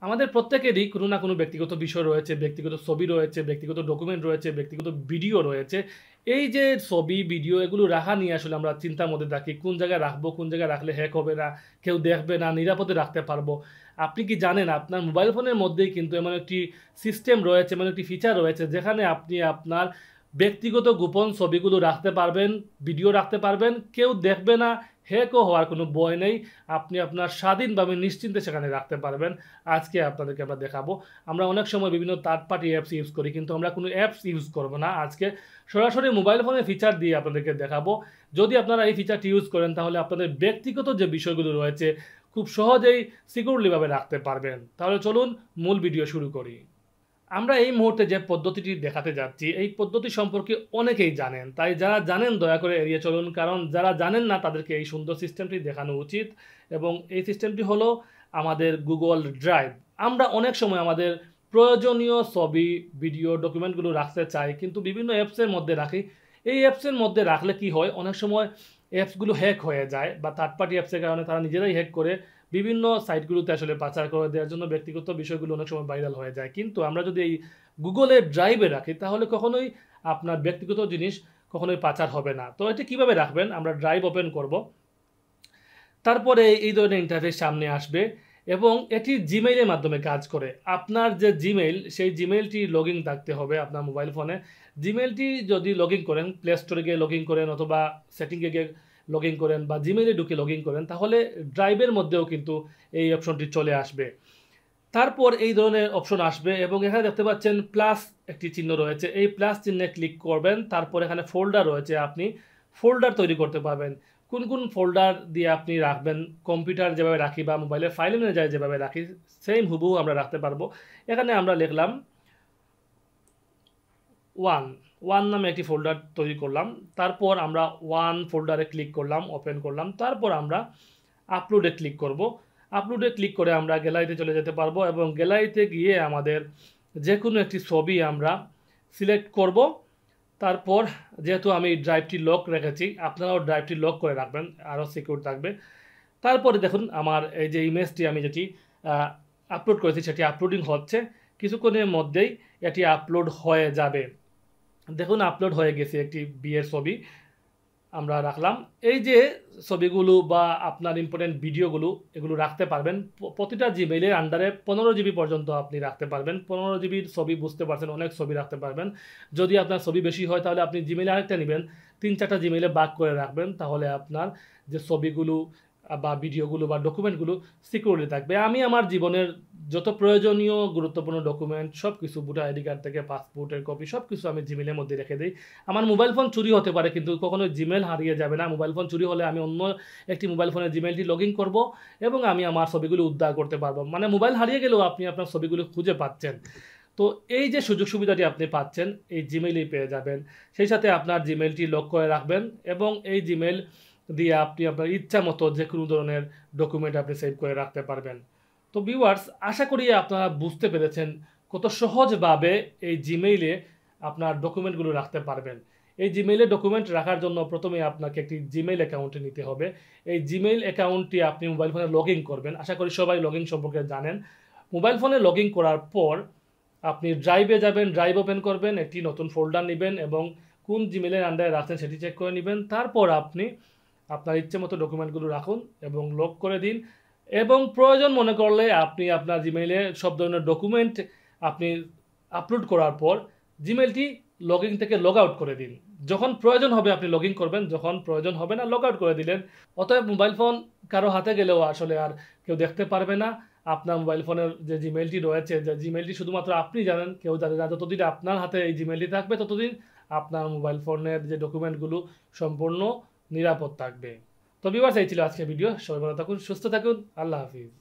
আমাদের প্রত্যেকেরই কোনো না কোনো ব্যক্তিগত বিষয় রয়েছে, ব্যক্তিগত ছবি রয়েছে, ব্যক্তিগত ডকুমেন্ট রয়েছে, ব্যক্তিগত ভিডিও রয়েছে। এই যে ছবি, ভিডিও এগুলো রাখা নিয়ে আসলে আমরা চিন্তার মধ্যে থাকি। কোন জায়গায় রাখবো, কোন জায়গায় রাখলে হ্যাক হবে না, কেউ দেখবে না, নিরাপদে রাখতে পারবো। আপনি কি জানেন আপনার মোবাইল ফোনের মধ্যেই কিন্তু এমন একটি সিস্টেম রয়েছে, এমন একটি ফিচার রয়েছে যেখানে আপনি আপনার ব্যক্তিগত গোপন ছবিগুলো রাখতে পারবেন, ভিডিও রাখতে পারবেন, কেউ দেখবে না, হ্যাকও হওয়ার কোনো ভয় নেই। আপনি আপনার স্বাধীনভাবে নিশ্চিন্তে সেখানে রাখতে পারবেন। আজকে আপনাদেরকে আমরা দেখাবো। আমরা অনেক সময় বিভিন্ন থার্ড পার্টি অ্যাপস ইউজ করি, কিন্তু আমরা কোনো অ্যাপস ইউজ করব না। আজকে সরাসরি মোবাইল ফোনের ফিচার দিয়ে আপনাদেরকে দেখাবো। যদি আপনারা এই ফিচারটি ইউজ করেন তাহলে আপনাদের ব্যক্তিগত যে বিষয়গুলো রয়েছে খুব সহজেই সিকিউরলিভাবে রাখতে পারবেন। তাহলে চলুন মূল ভিডিও শুরু করি। আমরা এই মুহূর্তে যে পদ্ধতিটি দেখাতে যাচ্ছি এই পদ্ধতি সম্পর্কে অনেকেই জানেন, তাই যারা জানেন দয়া করে এড়িয়ে চলুন, কারণ যারা জানেন না তাদেরকে এই সুন্দর সিস্টেমটি দেখানো উচিত। এবং এই সিস্টেমটি হলো আমাদের গুগল ড্রাইভ। আমরা অনেক সময় আমাদের প্রয়োজনীয় ছবি, ভিডিও, ডকুমেন্টগুলো রাখতে চাই, কিন্তু বিভিন্ন অ্যাপসের মধ্যে রাখি। এই অ্যাপসের মধ্যে রাখলে কি হয়, অনেক সময় অ্যাপসগুলো হ্যাক হয়ে যায় বা থার্ড পার্টি অ্যাপসের কারণে তারা নিজেরাই হ্যাক করে বিভিন্ন সাইটগুলোতে আসলে পাচার করে দেওয়ার জন্য ব্যক্তিগত বিষয়গুলো অনেক সময় ভাইরাল হয়ে যায়। কিন্তু আমরা যদি এই গুগলের ড্রাইভে রাখি তাহলে কখনোই আপনার ব্যক্তিগত জিনিস কখনোই পাচার হবে না। তো এটি কীভাবে রাখবেন, আমরা ড্রাইভ ওপেন করব, তারপরে এই ধরনের ইন্টারফেস সামনে আসবে এবং এটি জিমেইলের মাধ্যমে কাজ করে। আপনার যে জিমেইল, সেই জিমেইলটি লগ ইন থাকতে হবে আপনার মোবাইল ফোনে। জিমেইলটি যদি লগ ইন করেন, প্লে স্টোরে গিয়ে লগ ইন করেন অথবা সেটিংয়ে গিয়ে লগ ইন করেন বা জিমেইলে ঢুকে লগ ইন করেন, তাহলে ড্রাইভের মধ্যেও কিন্তু এই অপশনটি চলে আসবে। তারপর এই ধরনের অপশন আসবে এবং এখানে দেখতে পাচ্ছেন প্লাস একটি চিহ্ন রয়েছে, এই প্লাস চিহ্নে ক্লিক করবেন। তারপর এখানে ফোল্ডার রয়েছে, আপনি ফোল্ডার তৈরি করতে পারবেন। কোন কোন ফোল্ডার দিয়ে আপনি রাখবেন, কম্পিউটার যেভাবে রাখি বা মোবাইলের ফাইল ম্যানেজার যেভাবে রাখি সেম হুবহু আমরা রাখতে পারবো। এখানে আমরা লিখলাম ওয়ান নামে একটি ফোল্ডার তৈরি করলাম। তারপর আমরা ওয়ান ফোল্ডারে ক্লিক করলাম, ওপেন করলাম। তারপর আমরা আপলোডে ক্লিক করব। আপলোডে ক্লিক করে আমরা গ্যালারিতে চলে যেতে পারবো এবং গ্যালারিতে গিয়ে আমাদের যে কোনো একটি ছবি আমরা সিলেক্ট করব। তারপর যেহেতু আমি ড্রাইভটি লক রেখেছি, আপনারাও ড্রাইভটি লক করে রাখবেন, আরও সিকিউর থাকবে। তারপরে দেখুন আমার এই যে ইমেজটি আমি যেটি আপলোড করেছি সেটি আপলোডিং হচ্ছে। কিছুক্ষণের মধ্যেই এটি আপলোড হয়ে যাবে। দেখুন আপলোড হয়ে গেছে একটি বিয়ের ছবি আমরা রাখলাম। এই যে ছবিগুলো বা আপনার ইম্পর্টেন্ট ভিডিওগুলো এগুলো রাখতে পারবেন প্রতিটা জিমেইলের আন্ডারে 15 জিবি পর্যন্ত আপনি রাখতে পারবেন। 15 জিবির ছবি বুঝতে পারছেন, অনেক ছবি রাখতে পারবেন। যদি আপনার ছবি বেশি হয় তাহলে আপনি জিমেইলে আরেকটা নেবেন, 3-4টা জিমেইলে ভাগ করে রাখবেন, তাহলে আপনার যে ছবিগুলো বা ভিডিওগুলো বা ডকুমেন্টগুলো সিকিউরলি থাকবে। আমি আমার জীবনের যত প্রয়োজনীয় গুরুত্বপূর্ণ ডকুমেন্ট সব কিছু, ভোটার আইডি কার্ড থেকে পাসপোর্টের কপি সব কিছু আমি জিমেইলের মধ্যে রেখে দিই। আমার মোবাইল ফোন চুরি হতে পারে কিন্তু কখনো জিমেইল হারিয়ে যাবে না। মোবাইল ফোন চুরি হলে আমি অন্য একটি মোবাইল ফোনের জিমেইলটি লগ ইন করবো এবং আমি আমার ছবিগুলো উদ্ধার করতে পারবো। মানে মোবাইল হারিয়ে গেলেও আপনি আপনার ছবিগুলো খুঁজে পাচ্ছেন। তো এই যে সুযোগ সুবিধাটি আপনি পাচ্ছেন এই জিমেইলেই পেয়ে যাবেন। সেই সাথে আপনার জিমেইলটি লক করে রাখবেন এবং এই জিমেইল দিয়ে আপনি আপনার ইচ্ছা মতো যে কোনো ধরনের ডকুমেন্ট আপনি সেভ করে রাখতে পারবেন। তো ভিউয়ার্স, আশা করি আপনারা বুঝতে পেরেছেন কত সহজভাবে এই জিমেইলে আপনার ডকুমেন্টগুলো রাখতে পারবেন। এই জিমেইলে ডকুমেন্ট রাখার জন্য প্রথমে আপনাকে একটি জিমেইল অ্যাকাউন্টে নিতে হবে। এই জিমেইল অ্যাকাউন্টটি আপনি মোবাইল ফোনে লগ ইন করবেন। আশা করি সবাই লগ ইন সম্পর্কে জানেন। মোবাইল ফোনে লগ ইন করার পর আপনি ড্রাইভে যাবেন, ড্রাইভ ওপেন করবেন, একটি নতুন ফোল্ডার নেবেন এবং কোন জিমেইলের আন্ডারে রাখছেন সেটি চেক করে নেবেন। তারপর আপনি আপনার ইচ্ছে মতো ডকুমেন্টগুলো রাখুন এবং লক করে দিন এবং প্রয়োজন মনে করলে আপনি আপনার জিমেইলে সব ধরনের ডকুমেন্ট আপনি আপলোড করার পর জিমেইলটি লগ ইন থেকে লগ আউট করে দিন। যখন প্রয়োজন হবে আপনি লগ ইন করবেন, যখন প্রয়োজন হবে না লগ আউট করে দিলেন। অতএব মোবাইল ফোন কারো হাতে গেলেও আসলে আর কেউ দেখতে পারবে না। আপনার মোবাইল ফোনের যে জিমেইলটি রয়েছে, যে জিমেইলটি শুধুমাত্র আপনি জানেন, কেউ জানে না। যতদিন আপনার হাতে এই জিমেইলটি থাকবে ততদিন আপনার মোবাইল ফোনের যে ডকুমেন্টগুলো সম্পূর্ণ নিরাপদ থাকবে। তো ভিউয়ার্স, এই ছিল আজকের ভিডিও। সবাই ভালো থাকুন, সুস্থ থাকুন, আল্লাহ হাফিজ।